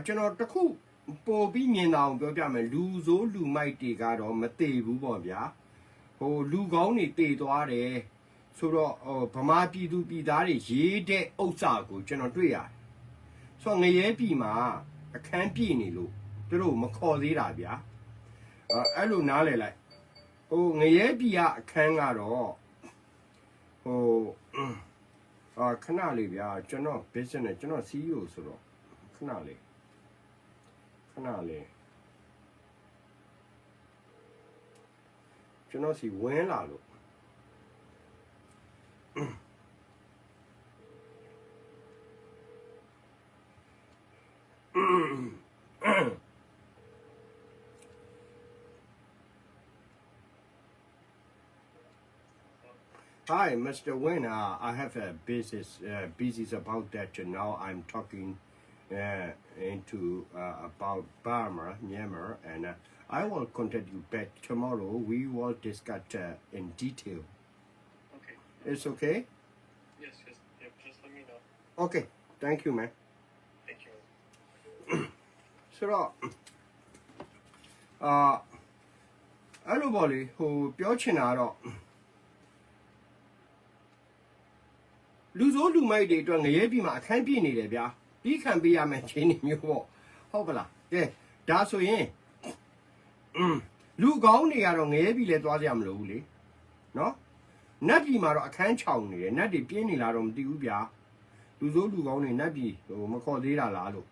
ကျွန်တော်တခုပို့ပြီးမြင်အောင်ပြောပြမယ်လူစိုးလူမိုက်တွေကတော့မသေးဘူးပေါ့ဗျာဟိုလူကောင်းတွေတည်သွားတယ်ဆိုတော့ဗမာပြည်သူပြည်သားတွေရေးတဲ့ဥစ္စာကိုကျွန်တော်တွေ့ရတယ်ဆိုတော့ငရဲပြည်မှာအခန်းပြည့်နေလို့သူတို့မခေါ်သေးတာဗျာအဲ့လိုနားလည်လိုက်ဟိုငရဲပြည်ကအခန်းကတော့ဟိုခဏလေးဗျာကျွန်တော် business ကျွန်တော် CEO ဆိုတော့ခဏလေးကျွန်တော်စီဝင်လာလို့Hi, Mr. Win. I have a business about that. Now I'm talking into about Burma, Myanmar, and I will contact you back tomorrow. We will discuss in detail. Okay. It's okay? Yes. Yep, just let me know. Okay. Thank you, man. Thank you. So, အဲ့လိုပေါ့လေဟိုပြောချင်တာတော့လူစိုးလူမိုက်တွေအတွက်ငရဲပြည်မှာအခန်းပြည့်နေတယ်ဗျာပြီးခံပေးရမယ်ချင်းနေမျိုးပေါ့ဟုတ်ပလားကဲဒါဆိုရင်လူကောင်းတွေကတော့ငရဲပြည်လဲသွားကြမလို့ဘူးလေနော်နတ်ပြည်မှာတော့အခန်းချောင်နေတယ်နတ်တွေပြင်းနေလားတော့မသိဘူးဗျာလူစိုးလူကောင်းတွေနတ်ပြည်ဟိုမခေါ်သေးတာလားလို့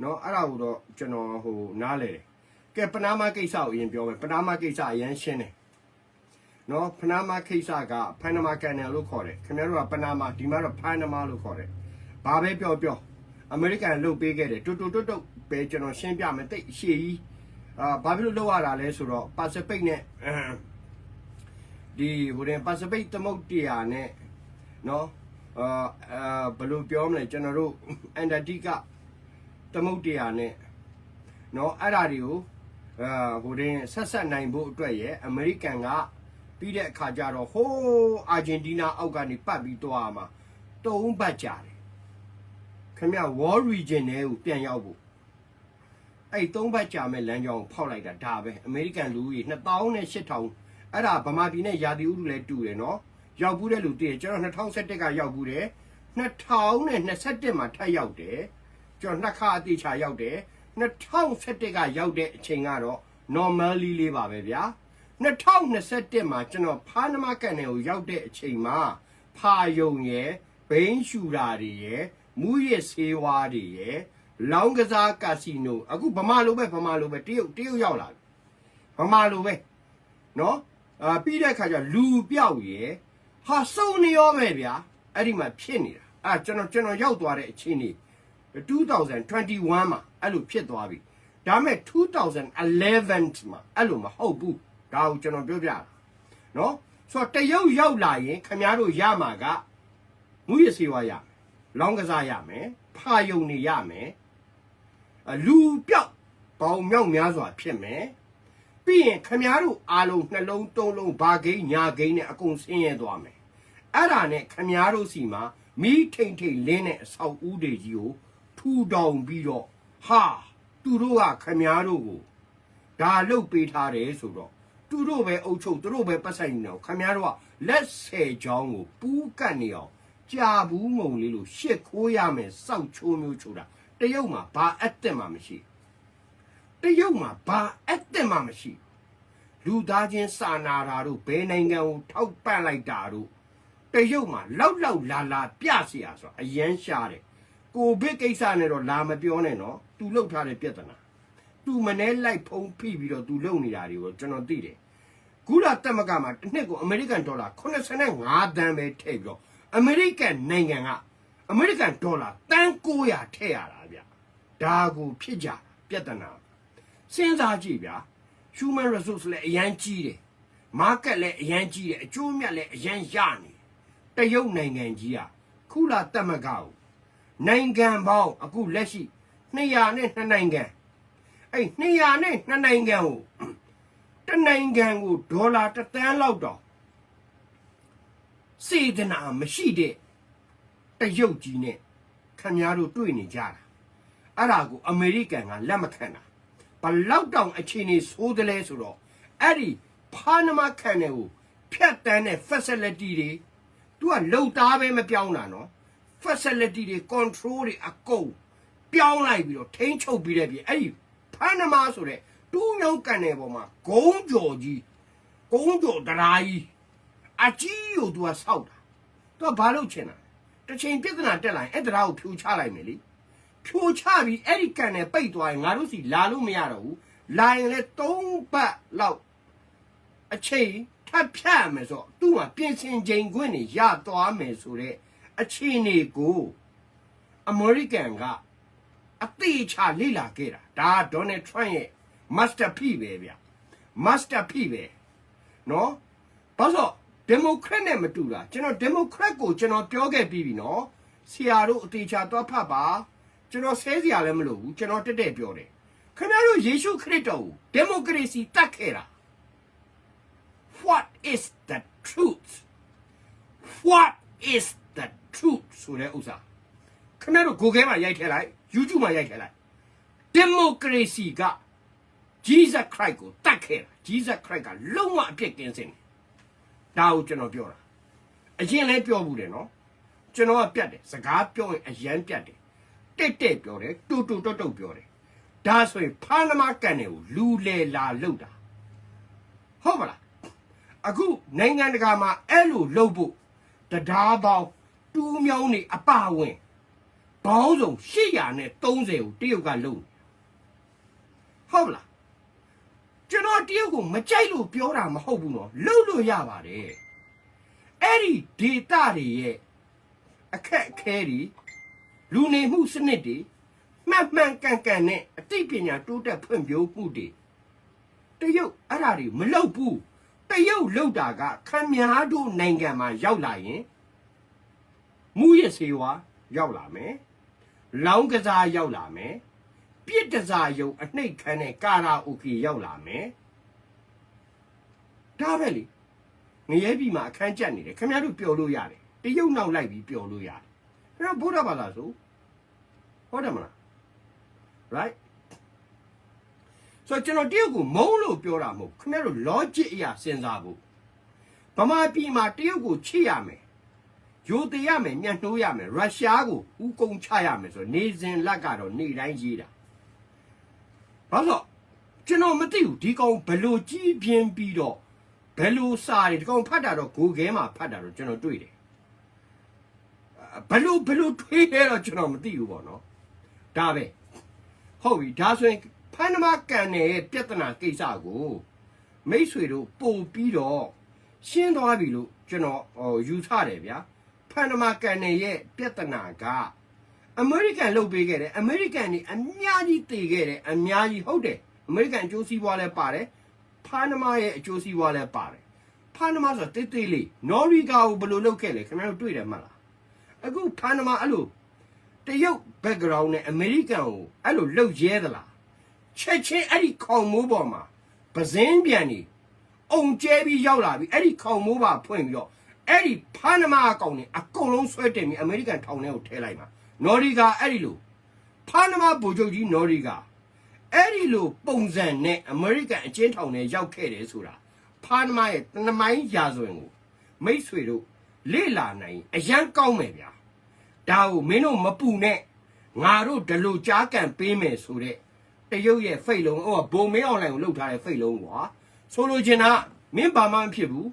နော်အဲ့ဒါကိုတော့ကျွန်တော်ဟိုနားလဲတယ်ကဲပနာမကိစ္စကိုအရင်ပြောမယ်ပနာမကိစ္စအရင်ရှင်းတယ်နော်ပနာမကိစ္စကဖန်နမာကန်နယ်လို့ခေါ်တယ်ခင်ဗျားတို့ကပနာမဒီမှာတော့ဖန်နမာလို့ခေါ်တယ်ဘာပဲပြောအမေရိကန်လှုပ်ပေးခဲ့တယ်တူပဲကျွန်တော်ရှင်းပြမယ်တိတ်ရှေ့ကြီးဘာဖြစ်လို့လှုပ်ရတာလဲဆိုတော့ပါစိဖိတ်နဲ့ဒီဟိုတဲ့ပါစိဖိတ်သမုဒ္ဒရာနဲ့နော်ဘယ်လိုပြောမလဲကျွန်တော်တို့အန်တာတိကသမုဒ္ဒရာနဲ့နော်အဲ့ဓာတွေကိုဟိုတဲ့ဆက်နိုင်ဖို့အတွက်ရဲ့အမေရိကန်ကပြီးတဲ့အခါကျတော့ဟိုးအာဂျင်တီးနားအောက်ကနေပတ်ပြီးသွားမှာ3 ပတ်ကြာတယ်ခင်ဗျ War Region တွေကိုပြန်ရောက်ဖို့အဲ့3 ပတ်ကြာမဲ့လမ်းကြောင်းဖောက်လိုက်တာဒါပဲအမေရိကန်လူကြီး2800အဲ့ဒါဗမာပြည်နဲ့ယာတီဥတုလည်းတူတယ်နော်ရောက်ဘူးတဲ့လူတည်ကျွန်တော်2011ကရောက်ဘူးတယ်2021မှာထပ်ရောက်တယ်ကျွန်တော်2ခါအသေးချာရောက်တယ်2011ကရောက်တဲ့အချိန်ကတော့ normally လေးပါပဲဗျာ2021မှာကျွန်တော်ဖားနမကန်နယ်ကိုရောက်တဲ့အချိန်မှာဖာယုံရယ်ဘိန်းရှူတာတွေရယ်မူရစ်ဆေးဝါးတွေရယ်လောင်းကစားကာစီနိုအခုဗမာလိုပဲတရုတ်ရောက်လာပြီဗမာလိုပဲနော်ပြီးတဲ့အခါကျလူပြောက်ရယ်ဟာစုံနေရောပဲဗျာအဲ့ဒီမှာဖြစ်နေတာကျွန်တော်ရောက်သွားတဲ့အချိန်นี้2021မှာအဲ့လိုဖြစ်သွားပြီဒါမဲ့2011မှာအဲ့လိုမဟုတ်ဘူးဒါကိုကျွန်တော်ပြောပြတာနော်ဆိုတော့တရုတ်ရောက်လာရင်ခင်ဗျားတို့ရမှာကမူရစီဝါရမယ်လောင်းကစားရမယ်ဖာယုံနေရမယ်လူပြောက်ပေါင်မြောက်များစွာဖြစ်မယ်ပြီးရင်ခင်ဗျားတို့အားလုံးနှလုံးသုံးလုံးဘာဂိမ်းညာဂိမ်းနဲ့အကုန်ဆင်းရဲသွားမယ်အဲ့ဒါနဲ့ခင်ဗျားတို့စီမှာမီးထိန်လင်းတဲ့အဆောက်ဦးတွေကြီးကိုထူထောင်ပြီးတော့ဟာသူတို့ကခင်ဗျားတို့ကိုဒါလုတ်ပေးထားတယ်ဆိုတော့သူတို့ပဲအုပ်ချုပ်သူတို့ပဲပတ်ဆိုင်နေတော့ခင်ဗျားတို့ကလက်ဆယ်ချောင်းကိုပူးကတ်နေအောင်ကြာဘူးငုံလေးလို့ရှစ်ခိုးရမယ်စောက်ချိုးမျိုးချိုးတာတရုတ်မှာဘာအက်တက်မှမရှိလူသားချင်းစာနာတာတို့ဘယ်နိုင်ငံကိုထောက်ပံ့လိုက်တာတို့တရုတ်မှာလောက်လာပြเสียဆိုအရန်ရှားတယ်ကိုဗစ်ကိစ္စနဲ့တော့လာမပြောနဲ့နော်သူလှုပ်ထားတဲ့ပြဿနာသူမနဲ့လိုက်ဖုံးဖိပြီးတော့သူလှုပ်နေတာတွေကိုကျွန်တော်သိတယ်ကုလသမဂ္ဂမှာတစ်နှစ်ကိုအမေရိကန်ဒေါ်လာ85 သန်းပဲထည့်ပြီးတော့အမေရိကန်နိုင်ငံကအမေရိကန်ဒေါ်လာတန်း900ထည့်ရတာဗျဒါကိုဖြစ်ကြပြဿနာစဉ်းစားကြည့်ဗျာ human resource လည်းအရန်ကြီးတယ် market လည်းအရန်ကြီးတယ်အကျိုးမြတ်လည်းအရန်ရနေတရုတ်နိုင်ငံကြီးကကုလသမဂ္ဂကိုနိုင်ငံပေါင်းအခုလက်ရှိ202နိုင်ငံအဲ့202နိုင်ငံကိုတနိုင်ငံကိုဒေါ်လာ1 သန်းလောက်တော့စေတနာမရှိတဲ့တရုတ်ကြီးနဲ့ခင်ဗျားတို့တွေ့နေကြတာ အဲ့ဒါကိုအမေရိကန်ကလက်မခံတာဘလောက်တောင်အခြေအနေဆိုးတယ်လဲဆိုတော့အဲ့ဒီဖာနမခံတယ်ကိုဖြတ်တန်းတဲ့ facility တွေ तू ကလုံသားပဲမပြောင်းတာနော် facility တွေ control တွေအကုန်ပြောင်းလိုက်ပြီးတော့ထိန်းချုပ်ပြီးတဲ့ပြင်အဲ့ဒီဖာနမဆိုတဲ့တူးမြောင်းကန်တဲ့ပေါ်မှာဂုံးကြော်ကြီးဂုံးကြော်တရားကြီးအကြီးကို तू ကဆောက်တာ तू ကဘာလုပ်ချင်တာတစ်ချိန်ပြဿနာတက်လာရင်အဲ့တရားကိုဖြိုချလိုက်မယ်လေဖြိုချပြီးအဲ့ဒီကန်နဲ့ပိတ်သွားရင်ငါတို့စီလာလို့မရတော့ဘူးလာရင်လည်း3ပတ်လောက်အချိန်ထပ်ဖြတ်မယ်ဆိုတော့သူ့မှာပြင်ဆင်ချိန်ခွင့်နေရသွားမယ်ဆိုတဲ့အခြေအနေကိုအမေရိကန်ကအသေးချာလေ့လာခဲ့တာဒါကဒေါ်နယ်ထရန့်ရဲ့ masterpiece ပဲဗျ masterpiece ပဲနော်ဘာလို့ဒီမိုကရက်နဲ့မတူတာကျွန်တော်ဒီမိုကရက်ကိုကျွန်တော်ပြောခဲ့ပြီးပြီနော်ဆရာတို့အသေးချာတော့ဖတ်ပါကျွန်တော်ဆဲစရာလည်းမလိုဘူးကျွန်တော်တက်တက်ပြောတယ်ခင်ဗျားတို့ယေရှုခရစ်တော်ကိုဒီမိုကရေစီတတ်ခဲ့တာ What is the truth What is the truth ဆိုတဲ့ဥစ္စာခင်ဗျားတို့ Google မှာရိုက်ထည့်လိုက် YouTube မှာရိုက်ထည့်လိုက်ဒီမိုကရေစီက Jesus Christ ကိုတတ်ခဲ့တာ Jesus Christ ကလုံးဝအပြစ်ကင်းစင်တယ်ဒါကိုကျွန်တော်ပြောတာအရင်လည်းပြောဘူးတယ်နော်ကျွန်တော်ကပြတ်တယ်စကားပြောရင်အရန်ပြတ်တယ်တက်ပြောတယ်တူတုတ်ပြောတယ်ဒါဆိုရင်ဖာနမကန်တွေကိုလူလေလာလောက်တာဟုတ်ပါလားအခုနိုင်ငံတကာမှာအဲ့လိုလုပ်ဖို့တရားပေါင်းတူးမြောင်းနေအပဝင်ဘောင်းစုံ830ကိုတရုတ်ကလုပ်ဟုတ်လားကျွန်တော်တရုတ်ကိုမကြိုက်လို့ပြောတာမဟုတ်ဘူးနော်လုပ်လို့ရပါတယ်အဲ့ဒီဒေတာတွေရဲ့အခက်အခဲတွေလူနေမှုစနစ်တွေမှန်ကန်နဲ့အသိပညာတိုးတက်ဖွံ့ဖြိုးမှုတွေတရုတ်အဲ့ဒါတွေမလုပ်ဘူးတရုတ်လုပ်တာကခမည်းတော်နိုင်ငံမှာရောက်လာရင်မူရစေဝါရောက်လာမယ်လောင်းကစားရောက်လာမယ်ပြစ်တစားယုံအနှိတ်ခမ်းတဲ့ကာရာအိုကေရောက်လာမယ်ဒါပဲလေငရဲပြည်မှာအခန်းကျက်နေတယ်ခင်ဗျားတို့ပျော်လို့ရတယ်တရုတ်နောက်လိုက်ပြီးပျော်လို့ရတယ်ခင်ဗျားဗုဒ္ဓဘာသာဆိုဟုတ်တယ်မလား right ဆိုကျွန်တော်တရုတ်ကိုမုန်းလို့ပြောတာမဟုတ်ခင်ဗျားတို့ logic အရာစဉ်းစားဖို့ဗမာပြည်မှာတရုတ်ကိုချစ်ရမယ်ယူတည်ရမယ်ညှနှိုးရမယ်ရုရှားကိုဥကုံချရမယ်ဆိုနေစဉ်လက်ကတော့နေတိုင်းရေးတာဘာလို့ကျွန်တော်မသိဘူးဒီကောင်ဘလို့ကြီးပြင်းပြီးတော့ဘလို့စာတွေဒီကောင်ဖတ်တာတော့ Google မှာဖတ်တာတော့ကျွန်တော်တွေ့တယ်ဘလို့ထွေးလဲတော့ကျွန်တော်မသိဘူးပေါ့နော်ဒါပဲဟုတ်ပြီဒါဆိုရင်ဖန်နမကန်တဲ့ပြဿနာကိစ္စကိုမိတ်ဆွေတို့ပုံပြီးတော့ရှင်းသွားပြီလို့ကျွန်တော်ယူဆတယ်ဗျာဖန်နမကန်ရဲ့ပြဿနာကအမေရိကန်လုပ်ပေးခဲ့တယ်အမေရိကန်နေအများကြီးတည်ခဲ့တယ်အများကြီးဟုတ်တယ်အမေရိကန်အကျိုးစီးပွားလည်းပါတယ်ဖန်နမရဲ့အကျိုးစီးပွားလည်းပါတယ်ဖန်နမဆိုတိတ်လေးနော်ရီဂါကိုဘယ်လိုလုပ်ခဲ့လဲခင်ဗျားတို့တွေ့တယ်မလားအခုဖန်နမအဲ့လိုတရုတ် background နဲ့အမေရိကန်ကိုအဲ့လိုလှုပ်ရဲသလားချက်ချင်းအဲ့ဒီခေါင်မိုးပေါ်မှာပဇင်းပြန်နေအုံကျဲပြီးရောက်လာပြီးအဲ့ဒီခေါင်မိုးပါဖွင့်ပြီးတော့အဲ့ဒီဖန်နမအကောင်နဲ့အကုန်လုံးဆွဲတင်ပြီးအမေရိကန်ထောင်ထဲကိုထည့်လိုက်မှာနော်ရီဂါအဲ့ဒီလိုဖန်နမဗိုလ်ချုပ်ကြီးနော်ရီဂါအဲ့ဒီလိုပုံစံနဲ့အမေရိကန်အကျဉ်းထောင်ထဲရောက်ခဲ့တယ်ဆိုတာဖန်နမရဲ့တနမိုင်းရာဇဝင်ကိုမိတ်ဆွေတို့လေ့လာနိုင်အရန်ကောင်းမယ်ဗျာဒါကိုမင်းတို့မပူနဲ့ငါတို့ဒီလိုကြားကန်ပေးမယ်ဆိုတဲ့တရုတ်ရဲ့ဖိတ်လုံးဘုံမင်းအွန်လိုင်းကိုလှုပ်ထားတဲ့ဖိတ်လုံးကွာဆိုလိုချင်တာမင်းဘာမှမဖြစ်ဘူး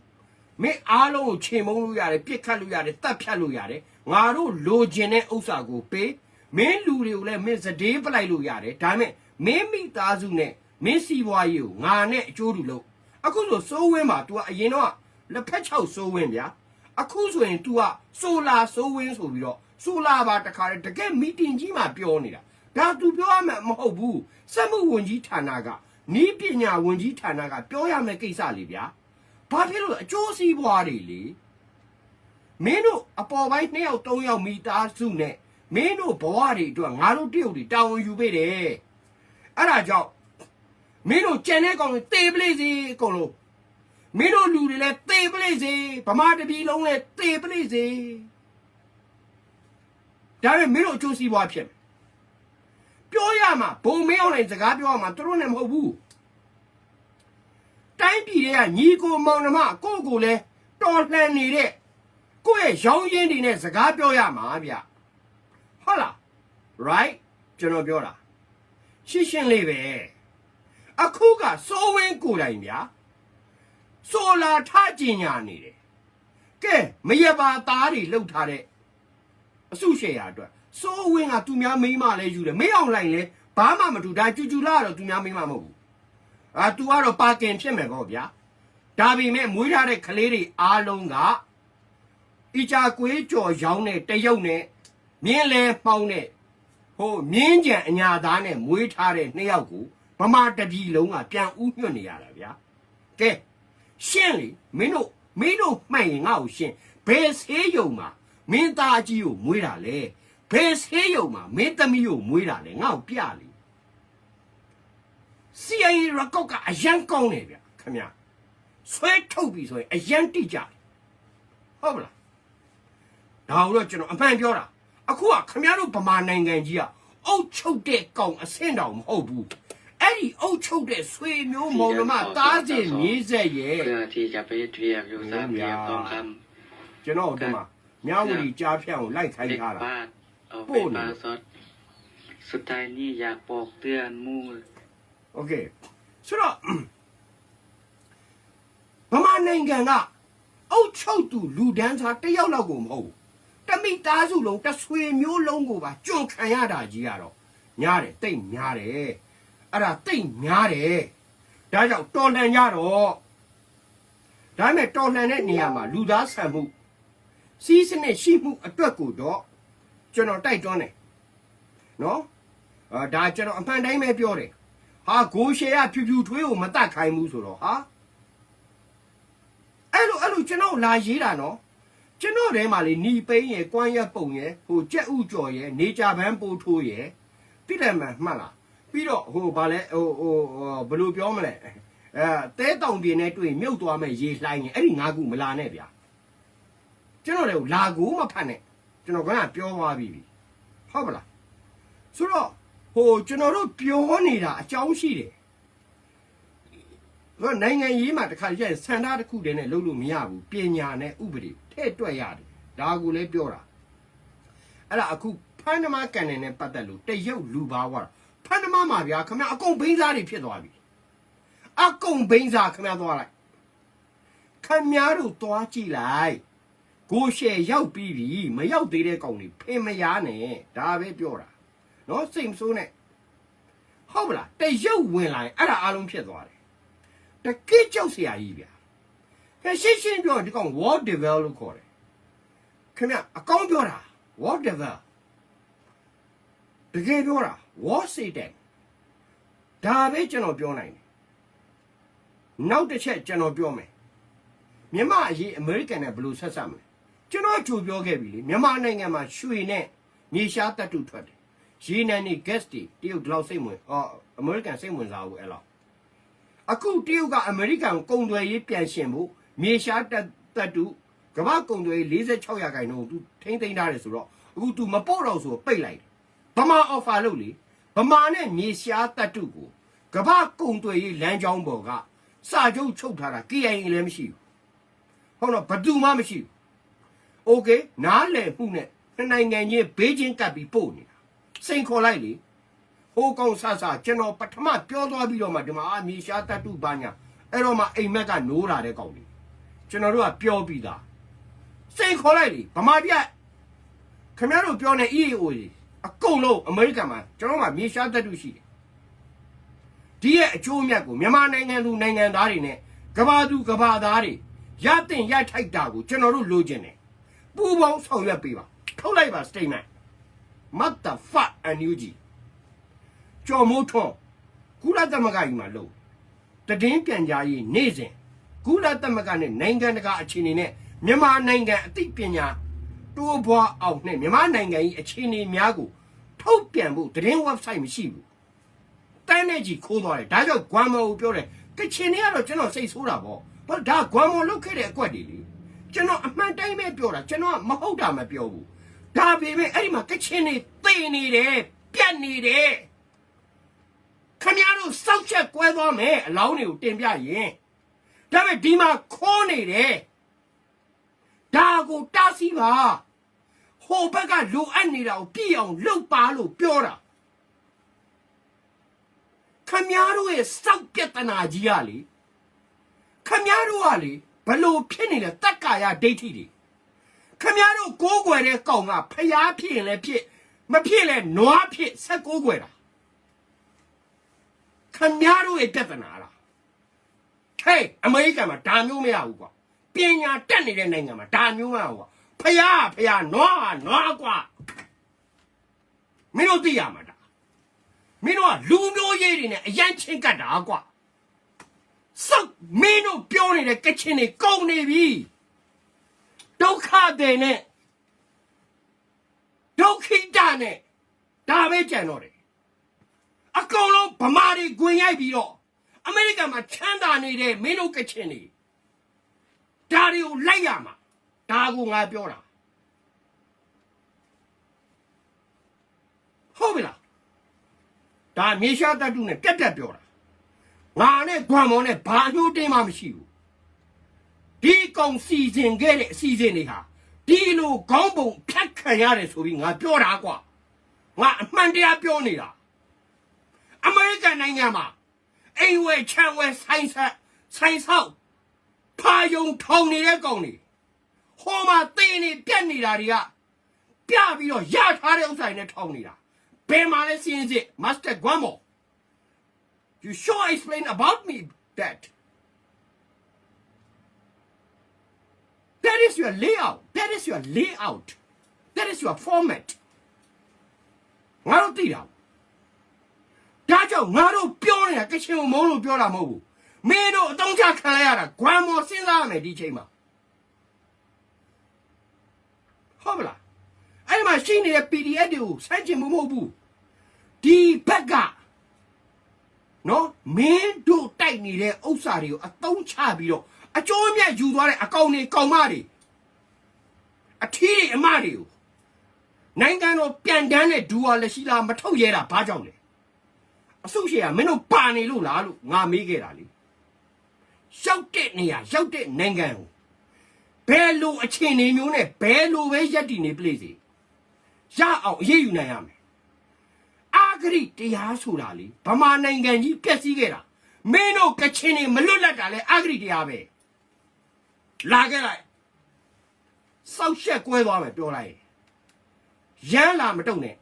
မင်းအားလုံးကိုချိန်မုံလို့ရတယ်ပြစ်ခတ်လို့ရတယ်တတ်ဖြတ်လို့ရတယ်ငါတို့လိုချင်တဲ့ဥစ္စာကိုပေးမင်းလူတွေကိုလည်းမင်းစဒေးပလိုက်လို့ရတယ်ဒါပေမဲ့မင်းမိသားစုနဲ့မင်းစီးပွားရေးကိုငါနဲ့အကျိုးတူလို့အခုဆိုစိုးဝင်းမှာ तू အရင်တော့လက်ဖက်ချောက်စိုးဝင်းဗျာအခုဆိုရင် तू ဆိုလာစိုးဝင်းဆိုပြီးတော့ဆိုလာပါတခါတကယ်မီတင်ကြီးမှာပြောနေတာဒါ तू ပြောရမှာမဟုတ်ဘူးစက်မှုဝန်ကြီးဌာနကနီးပညာဝန်ကြီးဌာနကပြောရမယ့်ကိစ္စလေဗျာဘာဖြစ်လို့အကျိုးစီးပွားတွေလေမင်းတို့အပေါ်ပိုင်း2ယောက်3ယောက်မိသားစုနဲ့မင်းတို့ဘဝတွေအတွက်ငါတို့တရုတ်တွေတာဝန်ယူပေးတယ်အဲ့ဒါကြောင့်မင်းတို့ကြံတဲ့ကောင်တွေတေပလေးစီအကုန်လုံးမင်းတို့လူတွေလည်းတေပလေးစီဗမာတပြည်လုံးလည်းတေပလေးစီဒါပေမဲ့မင်းတို့အကျိုးစီးပွားဖြစ်မယ် ပြောရမှာဘုံမင်းအောင်လိုက်စကားပြောရမှာသူတို့နဲ့မဟုတ်ဘူးတိုင်းပြည်တွေကညီကိုမောင်နှမကိုကိုလည်းတော်လှန်နေတဲ့ကိုယ့်ရဲ့ရောင်းရင်းတွေနဲ့စကားပြောရမှာဗျဟုတ်လား right ကျွန်တော်ပြောတာရှင်းရှင်းလေးပဲအခုကစိုးဝင်းကိုယ်တိုင်ဗျာဆိုလာထကျင်ညာနေတယ်ကဲမရပါသားတွေလှုပ်ထားတဲ့အစုရှယ်ယာအတွက်စိုးဝင်းကသူများမိန်းမလဲယူတယ်မင်းအောင်လိုက်လဲဘာမှမထူဒါကျူကျူလာတော့သူများမိန်းမမဟုတ်ဘူးသူကတော့ပါကင်ဖြစ်မယ်ပေါ့ဗျာဒါပေမဲ့မွေးထားတဲ့ကလေးတွေအားလုံးကအီချာကွေးကြော်ရောင်းတဲ့တရုတ်နဲ့မြင်းလဲမှောင်းတဲ့ဟိုမြင်းကြံအညာသားနဲ့မွေးထားတဲ့နှစ်ယောက်ကိုဗမာတပြည်လုံးကပြန်ဥညွတ်နေရတာဗျာကဲရှင်းလေမင်းတို့မှတ်ရင်ငါ့ကိုရှင်းဘယ်ဆေးရုံမှာမင်းသားကြီးကိုမွေးတာလဲဘယ်ဆေးရုံမှာမင်းသမီးကိုမွေးတာလဲငါ့ကိုပြလေ CIA ရကော့ကအရန်ကောင်းတယ်ဗျခင်ဗျာဆွဲထုတ်ပြီဆိုရင်အရန်တိကြတယ်ဟုတ်မလားဒါတော့ကျွန်တော်အမှန်ပြောတာအခုကခင်ဗျားတို့ဗမာနိုင်ငံကြီးကအုတ်ချုပ်တဲ့ကောင်အဆင့်တောင်မဟုတ်ဘူးအဲ့ဒီအုတ်ချုပ်တဲ့ဆွေမျိုးမောင်နှမတားစင်မြေးဆက်ရဲ့ เพื่อที่จะไปเตรียมอยู่สามเหลี่ยมทองค ကျွန်တော်တို့မှာမြောက်ဝတီကြားဖြန့်ကိုလိုက်ခိုင်း ำเด็ก ထားတာ บ้านเอาไปปลาซดสุดท้ายนี่อยากบอกเตือนหมู่ โอเคဆိုတော့ဗမာနိုင်ငံကအုတ်ချုပ်သူလူဒန်းစားတစ်ယောက်လောက်ကိုမဟုတ်ဘူးတမိသားစုလုံးတဆွေမျိုးလုံးကိုပါကြွန့်ခံရတာကြီးကတော့ညားတယ်တိတ်ညားတယ်အဲ့ဒါတိတ်ညားတယ်ဒါကြောင့်တော်လှန်ကြတော့ဒါနဲ့တော်လှန်တဲ့နေရာမှာလူသားဆန်မှုစီးစနစ်ရှိမှုအတွက်ကိုတော့ကျွန်တော်တိုက်တွန်းတယ်နော်ဒါကျွန်တော်အမှန်တိုင်းပဲပြောတယ်ဟာဂိုရှေကဖြူဖြူထွေးကိုမတတ်ခိုင်းဘူးဆိုတော့ဟာအဲ့လိုကျွန်တော်လာရေးတာနော်ကျွန်တော်ထဲမှာလေหนีပိန်းရယ်ကွမ်းရက်ပုံရယ်ဟိုကြက်ဥကြော်ရယ်နေကြပန်းပိုးထိုးရယ်တိတယ်မှမှတ်လားပြီးတော့ဟိုဗာလဲဟိုဘယ်လိုပြောမလဲတဲတောင်ပြင်းနဲ့တွေ့မြုပ်သွားမဲ့ရေလှိုင်းရင်အဲ့ဒီ၅ခုမလာနဲ့ဗျာကျွန်တော်လည်းလာကိုမဖတ်နဲ့ကျွန်တော်ကပြောသွားပြီဟုတ်ပါလားဆိုတော့ဟိုကျွန်တော်တို့ပြောနေတာအကြောင်းရှိတယ်ဟိုနိုင်ငံရေးမှာတစ်ခါကျရင်စံသားတစ်ခုတည်းနဲ့လုပ်လို့မရဘူးပညာနဲ့ဥပဒေထဲ့တွက်ရတယ်ဒါကိုလည်းပြောတာအဲ့ဒါအခုဖန်နမကန်နဲ့ပတ်သက်လို့တရုတ်လူပါဝါဖန်နမမှာဗျာခင်ဗျအကုန်ဘိန်းစားတွေဖြစ်သွားပြီအကုန်ဘိန်းစားခင်ဗျသွားလိုက်ခင်ဗျားတို့သွားကြည့်လိုက်ကိုရှယ်ရောက်ပြီးပြီမရောက်သေးတဲ့ကောင်တွေဖင်မရနဲ့ဒါပဲပြောတာနော်စိတ်မဆိုးနဲ့ဟုတ်မလားတရုတ်ဝင်လာရင်အဲ့ဒါအလုံးဖြစ်သွားတယ်တကယ့်ကြောက်စရာကြီးဗျာရှင်းပြောဒီကောင် war devil လို့ခေါ်တယ်ခင်ဗျအကောင်းပြောတာ war devil တကယ်ပြောတာ war satan ဒါပဲကျွန်တော်ပြောနိုင်တယ်နောက်တစ်ချက်ကျွန်တော်ပြောမယ်မြန်မာအရေးအမေရိကန်နဲ့ဘယ်လိုဆက်ဆက်မလဲကျွန်တော်ကြိုပြောခဲ့ပြီလေမြန်မာနိုင်ငံမှာရွှေနဲ့မြေရှားတပ်တုထွက်တယ်ရေနံနေ gas တွေတရုတ်ဒီလောက်စိတ်ဝင်အမေရိကန်စိတ်ဝင်စားဘူးအဲ့လောက်အခုတရုတ်ကအမေရိကန်ကုန်သွယ်ရေးပြန်ရှင်ဖို့မြေရှားတပ်တုကမ္ဘာကုန်သွယ်ရေး46%တော့သူထိမ့်သိမ်းထားတယ်ဆိုတော့အခုသူမပို့တော့ဆိုပိတ်လိုက်ဗမာ offer လုပ်လေဗမာနဲ့မြေရှားတပ်တုကိုကမ္ဘာကုန်သွယ်ရေးလမ်းကြောင်းပေါ်ကစာချုပ်ချုပ်ထားတာ KIA လည်းမရှိဘူးဟုတ်တော့ဘယ်သူမှမရှိဘူးโอเคနားလည်မှုနဲ့နိုင်ငံချင်းဘေးချင်းကပ်ပြီးပို့နေတာစိန်ခေါ်လိုက်လေဟိုကောင်ဆဆကျွန်တော်ပထမပြောသွားပြီးတော့မှဒီမှာမြေရှားတတုပါညာအဲ့တော့မှအိမ်မက်ကနိုးလာတဲ့ကောင်လေးကျွန်တော်တို့ကပြောပြီးသားစိန်ခေါ်လိုက်လေဗမာပြခင်ဗျားတို့ပြောနေ EAO ကြီးအကုန်လုံးအမေရိကန်မှာကျွန်တော်ကမြေရှားတတုရှိတယ်ဒီရဲ့အကျိုးအမြတ်ကိုမြန်မာနိုင်ငံသူနိုင်ငံသားတွေနဲ့ကဘာသူကဘာသားတွေရတင်ရထိုက်တာကိုကျွန်တော်တို့လိုချင်တယ်ပူပေါင်းဆောင်ရွက်ပေးပါထုတ်လိုက်ပါ statement what the fuck and you ကျော်မိုးထွန်းကုလသမဂ္ဂကြီးမှာလို့တည်င်းပြန်ကြားရေးနေ့စဉ်ကုလသမဂ္ဂနဲ့နိုင်ငံတကာအခြေအနေနဲ့မြန်မာနိုင်ငံအသိပညာတိုးပွားအောင်နဲ့မြန်မာနိုင်ငံကြီးအခြေအနေများကိုထုတ်ပြန်ဖို့တည်င်း website မရှိဘူးတန်းနဲ့ကြီးခိုးသွားတယ်ဒါကြောင့်ဂွမ်မောကိုပြောတယ်ကချင်တွေကတော့ကျွန်တော်စိတ်ဆိုးတာပေါ့ဘာဒါဂွမ်မောလုတ်ခဲ့တဲ့အကွက်တွေလေကျွန်တော်အမှန်တိုင်းပဲပြောတာကျွန်တော်ကမဟုတ်တာမပြောဘူးဒါပေမဲ့အဲ့ဒီမှာကချင်တွေသိနေတယ်ပြတ်နေတယ် တို့စောက်ချက်ကွဲသွားမယ်အလောင်းတွေကိုတင်ပြရင်ဒါပေမဲ့ဒီမှာခိုးနေတယ်ဒါကိုတားဆီးပါဟိုဘက်ကလိုအပ်နေတာကိုပြည့်အောင်လုပ်ပါလို့ပြောတာခမည်းတော်ရဲ့စောက်ပြဿနာကြီးကလေခမည်းတော်ကလေဘလို့ဖြစ်နေလဲတက္ကာယဒိဋ္ဌိတွေခမည်းတော်ကိုးကွယ်တဲ့ကောင်ကဖျားဖြစ်ရင်လည်းဖြစ်မဖြစ်လဲနွားဖြစ်ဆက်ကိုးကွယ်တာခမည်းတော်ရဲ့ပြဿနာလားဟေးအမေရိကန်မှာဒါမျိုးမရဘူးကွာပညာတက်နေတဲ့နိုင်ငံမှာဒါမျိုးမရဘူးကွာဖျားနွားကွာမင်းတို့သိရမှာဒါမင်းတို့ကလူမျိုးရေးတွေနဲ့အရန်ချင်းကတ်တာကွာစောက်မင်းတို့ပြောနေတဲ့ကချင်တွေကုန်နေပြီဒုက္ခတွေနဲ့ဒုက္ခိတနဲ့ဒါပဲကြံတော့တယ်အကုန်လုံးဗမာတွေဂွင်ရိုက်ပြီးတော့အမေရိကန်မှာချမ်းသာနေတဲ့မင်းတို့ကချင်တွေဒါတွေကိုလိုက်ရမှာဒါကိုငါပြောတာဟုတ်ပြီလားဒါမြေရှားတတုနဲ့ပြက်ပြောတာငါနဲ့ဂွမ်မော်နဲ့ဘာညှိုးတင်းမှမရှိဘူးဒီကောင်စီစဉ်ခဲ့တဲ့အစီအစဉ်တွေဟာဒီလိုခေါင်းပုံဖြတ်ခံရတယ်ဆိုပြီးငါပြောတာကွာငါအမှန်တရားပြောနေတာအမေရိကန်နိုင်ငံမှာအိမ်ဝဲချမ်းဝဲဆိုင်ဆောက်ဖာယုံထောင်နေတဲ့ကောင်တွေဟိုမှာတင်းနေပြက်နေတာတွေကပြပြီးတော့ရထားတဲ့ဥစ္စာတွေနဲ့ထောင်နေတာဘယ်မှာလဲစင်းစစ် Master Guamo you sure explain about me that is your layout that is your format ငါတို့သိတာဒါကြောင့်ငါတို့ပြောနေတာကချင်ကိုမုန်းလို့ပြောတာမဟုတ်ဘူးမင်းတို့အတုံးချခံလိုက်ရတာဂွမ်မော်စဉ်းစားရမယ်ဒီချိန်မှာဟုတ်မလားအဲ့ဒီမှာရှိနေတဲ့ PDF တွေကိုစမ်းချင်မှုမဟုတ်ဘူးဒီဘက်ကနော်မင်းတို့တိုက်နေတဲ့ဥစ္စာတွေကိုအတုံးချပြီးတော့အကျိုးအမြတ်ယူသွားတဲ့အကောင်တွေကောင်မတွေအထီးတွေအမတွေကိုနိုင်ငံတော်ပြန်တန်းတဲ့ဒူဝါလက်ရှိလားမထုတ်ရဲတာဘာကြောင့်လဲအဆုရှေ့ကမင်းတို့ပါနေလို့လားလို့ငါမေးခဲ့တာလေရောက်တဲ့နေရာရောက်တဲ့နိုင်ငံကိုဘယ်လိုအခြေအနေမျိုးနဲ့ဘယ်လိုပဲရက်တည်နေပလေစီရအောင်အရေးယူနိုင်ရမယ်အာဂရိတရားဆိုတာလေဗမာနိုင်ငံကြီးပြက်စီးခဲ့တာမင်းတို့ကချင်နေမလွတ်လပ်တာလဲအာဂရိတရားပဲလာခဲ့လိုက်စောက်ရှက်ကွဲသွားမယ်ပြောလိုက်ရမ်းလာမတုံနဲ့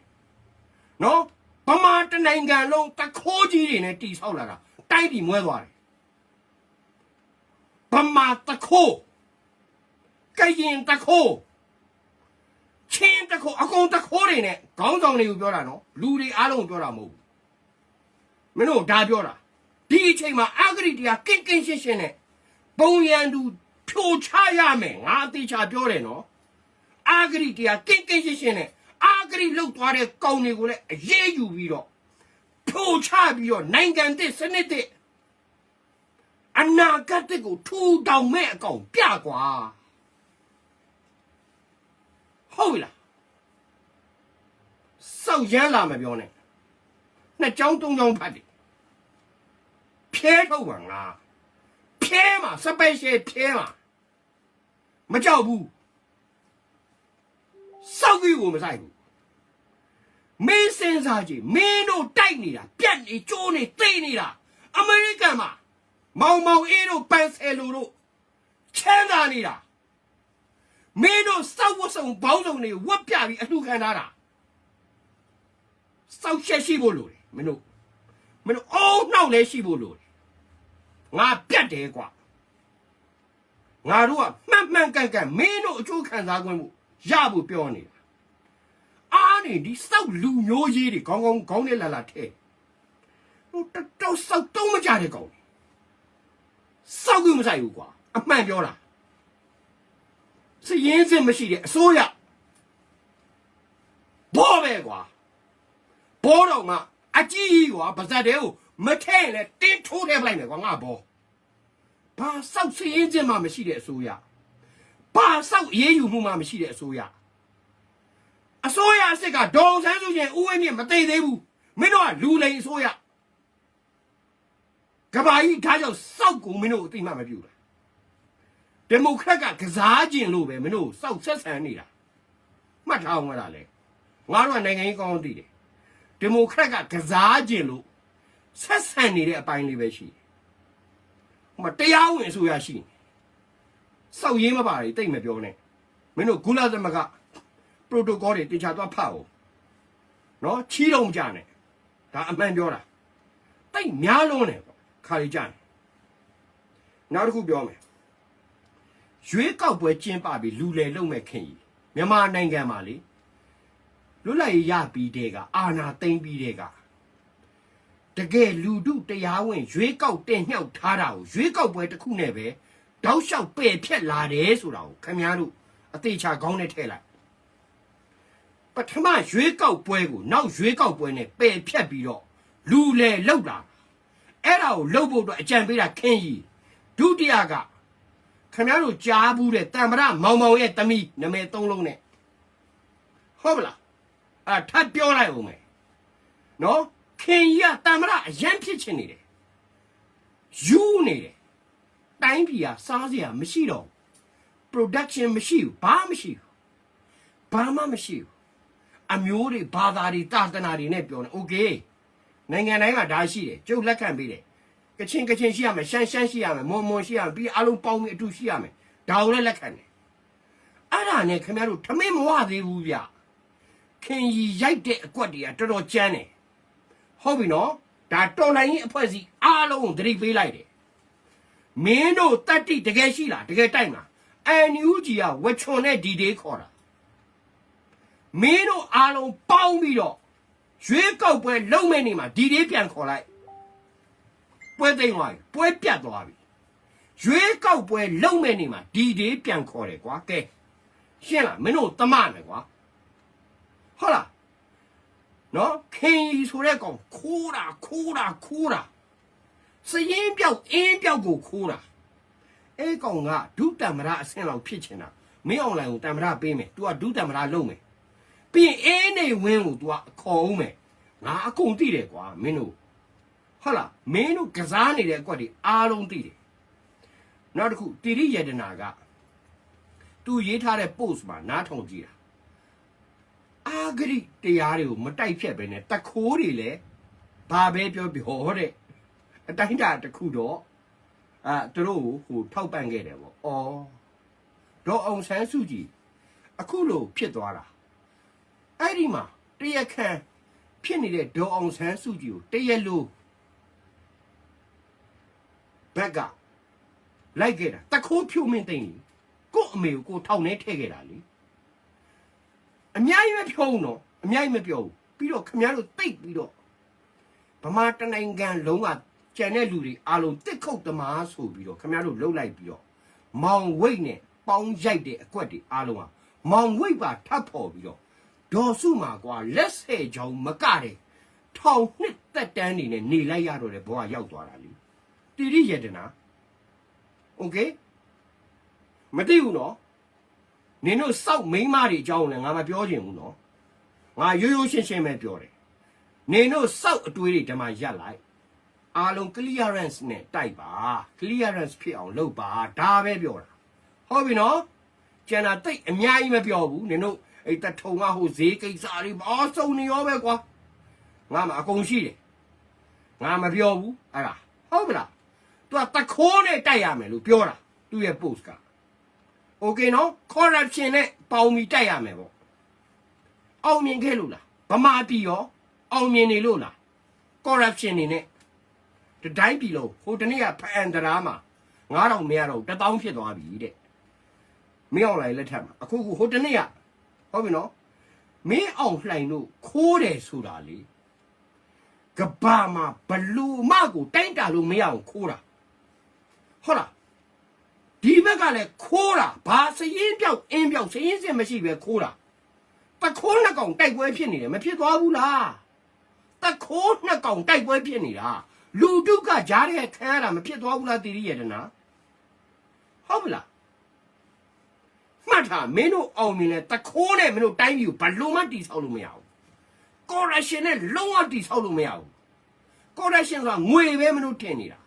နော်ဗမာတနိုင်ငံလုံးတခိုးကြီးတွေနဲ့တီဆောက်လာတာတိုက်ပြီးမွဲသွားတယ်ဗမာတခိုးကရင်တခိုးချင်းတခိုးအကုန်တခိုးတွေနဲ့ခေါင်းဆောင်တွေကိုပြောတာနော်လူတွေအားလုံးပြောတာမဟုတ်ဘူးမင်းတို့ဒါပြောတာဒီအချိန်မှာအာဂရိတရားကင်းရှင်းနဲ့ပုံရန်သူဖြိုချရမယ်ငါအသေးချာပြောတယ်နော်အာဂရိတရားကင်းရှင်းနဲ့အာဂရိလောက်သွားတဲ့ကောင်တွေကိုလည်းအရေးယူပြီးတော့ဖြိုချပြီးတော့နိုင်ငံသစ်စနစ်သစ်အနာဂတ်ကိုထူထောင်မဲ့အကောင်ပြကွာဟုတ်ပြီလားစောက်ရမ်းလာမပြောနဲ့နှစ်ကြောင်းသုံးကြောင်းဖတ်တယ်ဖြဲထုတ်ပါငါဖြဲမှာစပယ်ရှယ်ဖြဲမှာမကြောက်ဘူးစောက်ကြီးကိုမဆိုင်ဘူးမင်းစင်စားကြည့်မင်းတို့တိုက်နေတာပြက်နေကျိုးနေသိနေတာအမေရိကန်မှာမောင်အေးတို့ပန်ဆယ်လိုတို့ချမ်းသာနေတာမင်းတို့စောက်ဝတ်စုံဘောင်းစုံတွေဝတ်ပြပြီးအလှခံထားတာစောက်ချက်ရှိဖို့လိုတယ်မင်းတို့အောင်းနှောက်လဲရှိဖို့လိုတယ်ငါပြတ်တယ်ကွာငါတို့ကမှန်ကန်မင်းတို့အကျိုးခံစားခွင့်မှုရဖို့ပြောနေတာအားနေဒီစောက်လူမျိုးကြီးတွေခေါင်းနဲ့လာထဲဟိုတော်စောက်တုံးမကြတဲ့ကောင်စောက်ကြီးမဆိုင်ဘူးကွာအမှန်ပြောတာစရင်စင်မရှိတဲ့အစိုးရဘောပဲကွာဘောတော့မှအကြီးကွာပါဇက်တဲကိုမထဲ့လဲတင်းထိုးထဲပလိုက်မယ်ကွာငါဘောဘာစောက်စရင်စင်မှမရှိတဲ့အစိုးရဘာစောက်အေးယူမှုမှမရှိတဲ့အစိုးရအစိုးရအစ်စ်ကဒေါ်ဆန်းစုကြည်ဦးဝင်းမြင့်မသိသေးဘူးမင်းတို့ကလူလိန်အစိုးရ ကဘာကြီးဒါကြောင့်စောက်ကုန်မင်းတို့အသိမှမပြုတာဒီမိုကရက်ကကစားကျင်လို့ပဲမင်းတို့စောက်ဆက်ဆံနေတာမှတ်ထားအောင်မလားလေငါတို့ကနိုင်ငံရေးကောင်းသိတယ်ဒီမိုကရက်ကကစားကျင်လို့ဆက်ဆံနေတဲ့အပိုင်းလေးပဲရှိတယ်ဟိုမှာတရားဝင်အစိုးရရှိနေစောက်ရင်းမပါလေတိတ်မပြောနဲ့မင်းတို့ဂူလာသမကပရိုတိုကောတွေတင်ချသွားဖတ်အောင်နော်ချီးတော့မကြနဲ့ဒါအမှန်ပြောတာတိတ်များလုံးတယ်ခါလေးကြတယ်နောက်တစ်ခုပြောမယ်ရွေးကောက်ပွဲကျင်းပပြီးလူလေလုံမဲ့ခင်ကြီးမြန်မာနိုင်ငံမှာလေလွတ်လပ်ရေးရပြီးတဲ့ကအာဏာသိမ်းပြီးတဲ့ကတကယ်လူထုတရားဝင်ရွေးကောက်တင်မြှောက်ထားတာကိုရွေးကောက်ပွဲတစ်ခုနဲ့ပဲတောက်လျှောက်ပယ်ဖြတ်လာတယ်ဆိုတာကိုခင်ဗျားတို့အသေးချာခေါင်းနဲ့ထည့်လိုက်ပထမရွေးကောက်ပွဲကိုနောက်ရွေးကောက်ပွဲနဲ့ပယ်ဖြတ်ပြီးတော့လူလေလောက်လာအဲ့ဒါကိုလှုပ်ဖို့အတွက်အကြံပေးတာခင်းကြီးဒုတိယကခင်ဗျားတို့ကြားဘူးတဲ့တမ္ပရမောင်မောင်ရဲ့တမိနာမည်၃လုံးနဲ့ဟုတ်ပါလားအဲ့ထပ်ပြောလိုက်ဦးမယ်နော်ခင်ကြီးကတမ္ပရအရန်ဖြစ်ချင်နေတယ်ယူနေတယ်တိုင်းပြည်ကစားစရာမရှိတော့ production မရှိဘူးဘာမှမရှိဘူးဘာမှမရှိဘူးအမျိုးတွေဘာသာတွေတာသနာတွေနဲ့ပြောနေ okay နိုင်ငံတိုင်းမှာဒါရှိတယ်ကျုပ်လက်ခံပေးတယ်ကချင်ရှိရမယ်ရှမ်းရှိရမယ်မွန်ရှိရမယ်ပြီးအားလုံးပေါင်းပြီးအတူရှိရမယ်ဒါကိုလည်းလက်ခံတယ်အဲ့ဒါနဲ့ခင်ဗျားတို့ထမင်းမဝသေးဘူးဗျခင်ကြီးရိုက်တဲ့အကွက်တွေကတော်တော်ကျန်းတယ်ဟုတ်ပြီနော်ဒါတော်လိုင်းကြီးအဖွဲ့အစည်းအားလုံးကိုသတိပေးလိုက်တယ်မင်းတို့တတ်တိတကယ်ရှိလားတကယ်တိုက်မှာNUGကဝက်ချွန်နဲ့ဒီဒေးခေါ်တာမင်းတို့အားလုံးပေါင်းပြီးတော့ရွေးကောက်ပွဲလုံမဲ့နေမှာဒီဒေးပြန်ခေါ်လိုက်ပွဲသိမ်းသွားပြီပွဲပြတ်သွားပြီရွေးကောက်ပွဲလုံမဲ့နေမှာဒီဒေးပြန်ခေါ်တယ်ကွာကဲရှင်းလားမင်းတို့တမမယ်ကွာဟုတ်လားနော်ခင်ကြီးဆိုတဲ့ကောင်ခိုးတာစရင်ပြောက်အင်းပြောက်ကိုခိုးတာအဲ့ကောင်ကဒုတမ္မရအဆင့်လောက်ဖြစ်ချင်တာမင်းအွန်လိုင်းကိုတမ္မရပေးမယ် तू ကဒုတမ္မရလုပ်မယ်ပြီးရင်အင်းနေဝင်းကို तू ကခေါ်အောင်မယ်ငါအကုန်သိတယ်ကွာမင်းတို့ဟုတ်လားမင်းတို့ကစားနေတဲ့အကွက်တွေအားလုံးသိတယ်နောက်တစ်ခုတိရိယတနာက तू ရေးထားတဲ့ post မှာနားထောင်ကြည့်တာအာဂရိတရားတွေကိုမတိုက်ဖြတ်ပဲနဲ့တခိုးတွေလည်းဘာပဲပြောတဲ့အတိုင်းတာတစ်ခုတော့သူတို့ဟိုထောက်ပံ့ခဲ့တယ်ပေါ့။အော်ဒေါ်အောင်ဆန်းစုကြည်အခုလိုဖြစ်သွားတာအဲ့ဒီမှာတရခန့်ဖြစ်နေတဲ့ဒေါ်အောင်ဆန်းစုကြည်ကိုတရက်လို့ဘက်ကလိုက်ခဲ့တာတခိုးဖြုံမင်းသိမ့်ကို့အမေကိုထောက်နေထည့်ခဲ့တာလေအများကြီးပဲဖြုံးတော့အများကြီးမပြောဘူးပြီးတော့ခင်ဗျားတို့တိတ်ပြီးတော့ဗမာတနိုင်ငံလုံးကကျန်တဲ့လူတွေအားလုံးတစ်ခုတ်သမားဆိုပြီးတော့ခင်ဗျားတို့လှုပ်လိုက်ပြီးတော့မောင်ဝိတ်နဲ့ပေါင်းရိုက်တဲ့အကွက်တွေအားလုံးကမောင်ဝိတ်ပါထပ်ဖို့ပြီးတော့ဒေါ်စုမှာကွာလက်ဆယ်ချောင်းမကတဲ့ထောင်နှစ်သက်တန်းနေနဲ့နေလိုက်ရတော့တဲ့ဘဝရောက်သွားတာလေတိရိယတနာโอเคမသိဘူးနော်နင်တို့စောက်မိန်းမတွေအကြောင်းလည်းငါမပြောချင်ဘူးနော်ငါရိုးရိုးရှင်းရှင်းပဲပြောတယ်နင်တို့စောက်အတွေးတွေဓမ္မရက်လိုက်အားလုံး clearance နဲ့တိုက်ပါ clearance ဖြစ်အောင်လုပ်ပါဒါပဲပြောတာဟုတ်ပြီနော်ကျန်တာတိတ်အများကြီးမပြောဘူးနင်တို့အဲ့တထုံကဟိုဈေးကိစ္စတွေဘာစုံနေရောပဲကွာငါမှအကုန်ရှိတယ်ငါမပြောဘူးအဲ့ဒါဟုတ်ပြီလား तू တခိုးနဲ့တိုက်ရမယ်လို့ပြောတာသူ့ရဲ့ post က okay နော် corruption နဲ့ပေါင်းပြီးတိုက်ရမယ်ပေါ့အောင်မြင်ခဲ့လို့လားဗမာပြည်ရောအောင်မြင်နေလို့လား corruption နေနဲ့တတိုင်းပြည်လုံးဟိုတနေ့ကဖအန်တရာမှာ9000မရတော့1000ဖြစ်သွားပြီတဲ့မင်းအောင်လှိုင်လက်ထက်မှာအခုဟိုတနေ့ကဟုတ်ပြီနော်မင်းအောင်လှိုင်တို့ခိုးတယ်ဆိုတာလေကဘာမှာဘလူမကိုတိုင်းတာလို့မရအောင်ခိုးတာဟုတ်လားဒီဘက်ကလည်းခိုးတာဘာစရင်ပြောက်အင်းပြောက်စရင်စင်မရှိပဲခိုးတာတခိုးနှစ်ကောင်တိုက်ပွဲဖြစ်နေတယ်မဖြစ်သွားဘူးလားတခိုးနှစ်ကောင်တိုက်ပွဲဖြစ်နေတာလူတုကကြားတဲ့ခံရတာမဖြစ်သွားဘူးလားတိရိယတနာဟုတ်မလားမှတ်ထားမင်းတို့အောင်မြင်လဲတခိုးနဲ့မင်းတို့တိုင်းပြည်ကိုဘလို့မှတိဆောက်လို့မရဘူးcorruption နဲ့လုံးဝတိဆောက်လို့မရဘူး corruption ဆိုတာငွေပဲမင်းတို့တင်နေတာ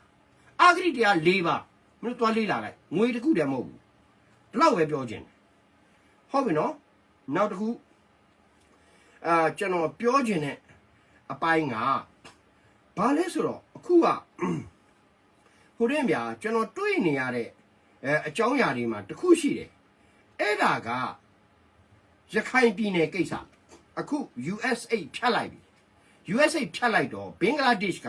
အာဂရိတရား၄ပါးမင်းသွားလေးလာလိုက်ငွေတစ်ခုတည်းမဟုတ်ဘူးဒီလောက်ပဲပြောခြင်းဟုတ်ပြီနော်နောက်တစ်ခုကျွန်တော်ပြောခြင်းတဲ့အပိုင်းကဘာလဲဆိုတော့အခုကဟိုတဲ့ဗျာကျွန်တော်တွေးနေရတဲ့အကြောင်းအရာတွေမှာတစ်ခုရှိတယ်အဲ့ဒါကရခိုင်ပြည်နယ်ကိစ္စအခု USA ဖြတ်လိုက်ပြီ USA ဖြတ်လိုက်တော့ဘင်္ဂလားဒေ့ရှ်က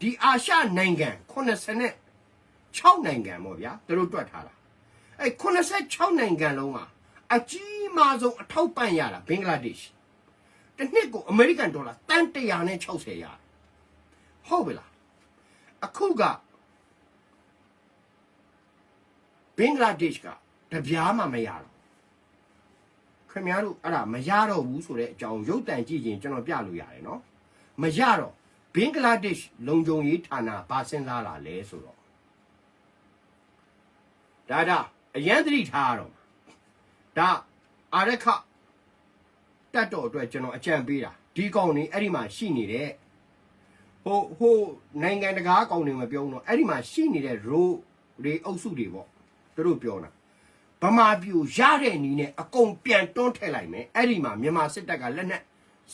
ဒီအာရှနိုင်ငံ86နိုင်ငံပေါ့ဗျာသူတို့တွက်ထားတာအဲ့86နိုင်ငံလုံးမှာအကြီးမားဆုံးအထောက်ပံ့ရတာဘင်္ဂလားဒေ့ရှ်တစ်နှစ်ကိုအမေရိကန်ဒေါ်လာတန်160ရတယ်ဟုတ်ပြီလားအခုကဘင်္ဂလားဒေ့ရှ်ကတပြားမှမရတော့ခင်ဗျားတို့အဲ့ဒါမရတော့ဘူးဆိုတဲ့အကြောင်းရုပ်တံကြည့်ရင်ကျွန်တော်ပြလို့ရတယ်နော်မရတော့ဘင်္ဂလားဒေ့ရှ်လုံခြုံရေးဌာနဘာစဉ်းစားလာလဲဆိုတော့ဒါအရန်သတိထားတော့ဒါအာရခတတ်တော်အတွက်ကျွန်တော်အကြံပေးတာဒီကောင်နေအဲ့ဒီမှာရှိနေတဲ့ဟိုနိုင်ငံတကာကောင်တွေမပြောဘူးနော်အဲ့ဒီမှာရှိနေတဲ့ role တွေအုပ်စုတွေပေါ့သူတို့ပြောတာဗမာပြည်ရတဲ့နီးနဲ့အကုန်ပြန်တွန်းထည့်လိုက်မယ်အဲ့ဒီမှာမြန်မာစစ်တပ်ကလက်နက်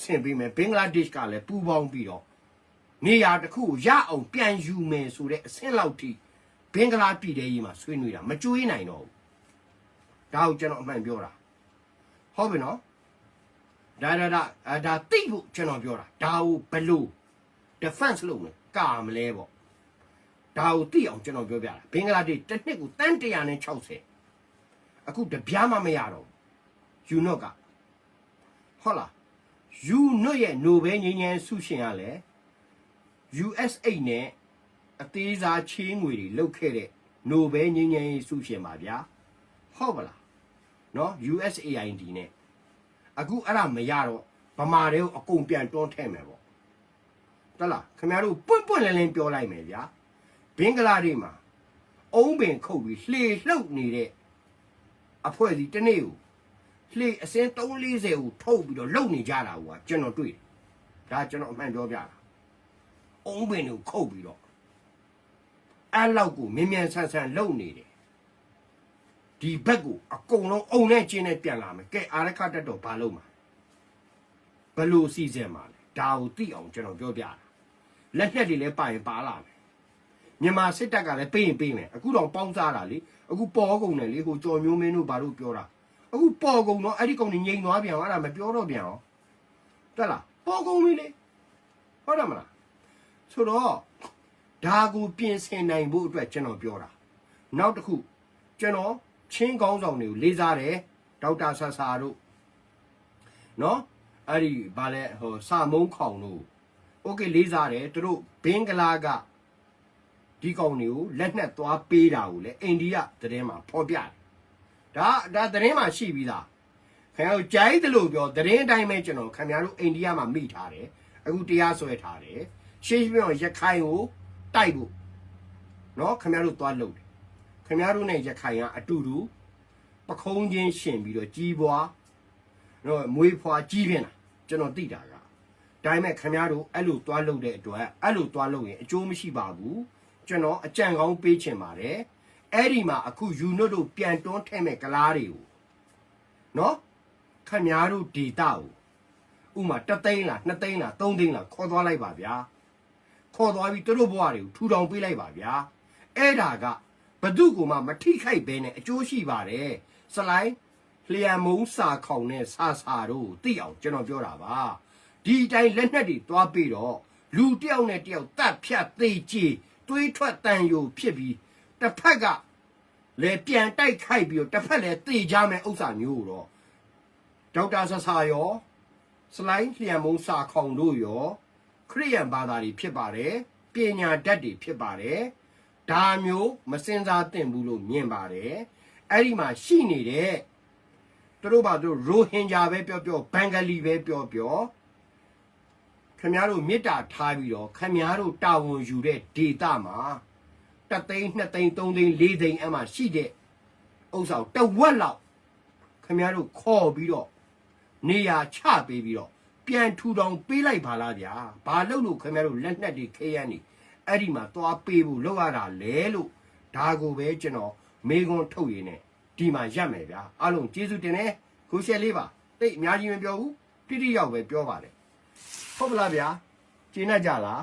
ဆင်ပေးမယ်ဘင်္ဂလားဒေ့ရှ်ကလည်းပူးပေါင်းပြီးတော့နေရာတစ်ခုကိုရအောင်ပြန်ယူမယ်ဆိုတဲ့အဆင့်လောက်ထိဘင်္ဂလားပြည်ထဲကြီးမှာဆွေးနွေးတာမကြွေးနိုင်တော့ဘူးဒါကိုကျွန်တော်အမှန်ပြောတာဟုတ်ပြီနော်ဒါတိတ်ဖို့ကျွန်တော်ပြောတာဒါကိုဘယ်လို defense လုပ်မလဲကာမလဲပေါ့ဒါကိုသိအောင်ကျွန်တော်ပြောပြတာဘင်္ဂလားဒေ့ရှ်တစ်နှစ်ကိုတန်160အခုတပြားမှမရတော့ယူနော့ကဟုတ်လားယူနော့ရဲ့နိုဘယ်ငြိမ်းချမ်းဆုရှင်ကလည်း USA နဲ့အသေးစားချေးငွေတွေလုတ်ခဲ့တဲ့နိုဘယ်ငြိမ်းချမ်းရေးဆုရှင်ပါဗျာဟုတ်ပါလားနော် USAID နဲ့အခုအဲ့ဒါမရတော့ဗမာတွေကိုအကုန်ပြန်တွန်းထည့်မယ်ပေါ့တလားခင်ဗျားတို့ပွင့်လင်းလင်းပြောလိုက်မယ်ဗျာဘင်္ဂလားဒေ့ရှ်မှာအုံးပင်ခုတ်ပြီးလှေလှုပ်နေတဲ့အဖွဲ့စီတစ်နေ့ကိုလှေအစင်း340ကိုထုတ်ပြီးတော့လှုပ်နေကြတာကွာကျွန်တော်တွေ့ဒါကျွန်တော်အမှန်ပြောပြတာအုံးပင်ကိုခုတ်ပြီးတော့အဲ့လောက်ကိုမြန်ဆန်လှုပ်နေတယ်ဒီဘက်ကိုအကုန်လုံးအုံနဲ့ကျင်းနဲ့ပြန်လာမယ်ကဲအာရခတက်တော့ဘာလုပ်မှာဘလို့စီစဉ်မှာလဲဒါကိုသိအောင်ကျွန်တော်ပြောပြတာလက်နက်တွေလည်းပါရင်ပါလာမယ်မြန်မာစစ်တပ်ကလည်းပေးမယ်အခုတော့ပေါင်းစားတာလေအခုပေါ်ကုန်တယ်လေဟိုကြော်မျိုးမင်းတို့ဘာလို့ပြောတာအခုပေါ်ကုန်တော့အဲ့ဒီကောင်နေငိမ့်သွားပြန်အဲ့ဒါမပြောတော့ပြန်အောင်တက်လားပေါ်ကုန်ပြီလေဟုတ်တယ်မလားဆိုတော့ဒါကိုပြင်ဆင်နိုင်ဖို့အတွက်ကျွန်တော်ပြောတာနောက်တစ်ခုကျွန်တော်ချင်းကောင်းဆောင်တွေကိုလေးစားတယ်ဒေါက်တာဆဆာတို့နော်အဲ့ဒီဗာလဲဟိုစာမုံခေါင်တို့โอเคလေးစားတယ်သူတို့ဘင်္ဂလားကဒီကောင်တွေကိုလက်နက်သွားပေးတာကိုလေအိန္ဒိယသတင်းမှာဖော်ပြတယ်ဒါသတင်းမှာရှိပြီးသားခင်ဗျားတို့ကြိုက်တယ်လို့ပြောသတင်းအတိုင်းပဲကျွန်တော်ခင်ဗျားတို့အိန္ဒိယမှာမိထားတယ်အခုတရားစွဲထားတယ်ရှင်းပြအောင်ရခိုင်ကိုတိုက်ဖို့နော်ခင်ဗျားတို့သွားလုပ်တယ်ခင်ဗျားတို့နဲ့ရခိုင်ကအတူတူပခုံးချင်းရှင်ပြီးတော့ကြီးပွားနော်မွေးဖွားကြီးပြင်းတာကျွန်တော်သိတာကဒါပေမဲ့ခင်ဗျားတို့အဲ့လိုသွားလုပ်တဲ့အတွက်အဲ့လိုသွားလုပ်ရင်အကျိုးမရှိပါဘူးကျွန်တော်အကြံကောင်းပေးချင်ပါတယ်အဲ့ဒီမှာအခုယူနို့တို့ပြန်တွန်းထည့်မဲ့ကလားတွေကိုနော်ခင်ဗျားတို့ဒေတာကိုဥမာ1သိန်းလား2သိန်းလား3သိန်းလားခေါ်သွားလိုက်ပါဗျာခေါ်သွားပြီးသူတို့ဘဝတွေကိုထူထောင်ပေးလိုက်ပါဗျာအဲ့ဒါကဘသူ့ကိုမှမထိခိုက်ဘဲနဲ့အကျိုးရှိပါတယ်စလိုက်လျံမုံစာခေါင်နဲ့စာတို့သိအောင်ကျွန်တော်ပြောတာပါဒီအတိုင်းလက်နက်တွေသွားပြီးတော့လူတယောက်နဲ့တယောက်တတ်ဖြတ်သေးကြည်တွေးထွက်တန်ယိုဖြစ်ပြီးတစ်ဖက်ကလည်းပြန်တိုက်ခိုက်ပြီးတော့တစ်ဖက်လည်းသေကြမယ်ဥစ္စာမျိုးတော့ဒေါက်တာဆဆာရောစလိုက်လျံမုံစာခေါင်တို့ရောခရိယန်ဘာသာတွေဖြစ်ပါတယ်ပညာတတ်တွေဖြစ်ပါတယ်ဒါမျိုးမစင်စားသင့်ဘူးလို့မြင်ပါတယ်အဲ့ဒီမှာရှိနေတဲ့သူတို့ဘာတို့ရိုဟင်ဂျာပဲပြောဘင်္ဂလီပဲပြောခင်ဗျားတို့မေတ္တာထားပြီးတော့ခင်ဗျားတို့တာဝန်ယူတဲ့ဒေတာမှာ1သိန်း2သိန်း3သိန်း4သိန်းအမှရှိတဲ့ဥစ္စာတဝက်လောက်ခင်ဗျားတို့ခေါ်ပြီးတော့နေရာချပေးပြီးတော့ပြန်ထူထောင်ပေးလိုက်ပါလားဗျာဘာလို့ခင်ဗျားတို့လက်နက်တွေခဲရနေ အဲ့ဒီမှာသွားပေးဖို့လောက်ရတာလဲလို့ဒါကိုပဲကျွန်တော်မေကွန်းထုတ်ရင်းနဲ့ဒီမှာရက်မယ်ဗျာအားလုံးကျေးဇူးတင်တယ်ကိုရှယ်လေးပါတိတ်အများကြီးမပြောဘူးတိတိရောက်ပဲပြောပါတယ်ဟုတ်ပလားဗျာကျေနပ်ကြလား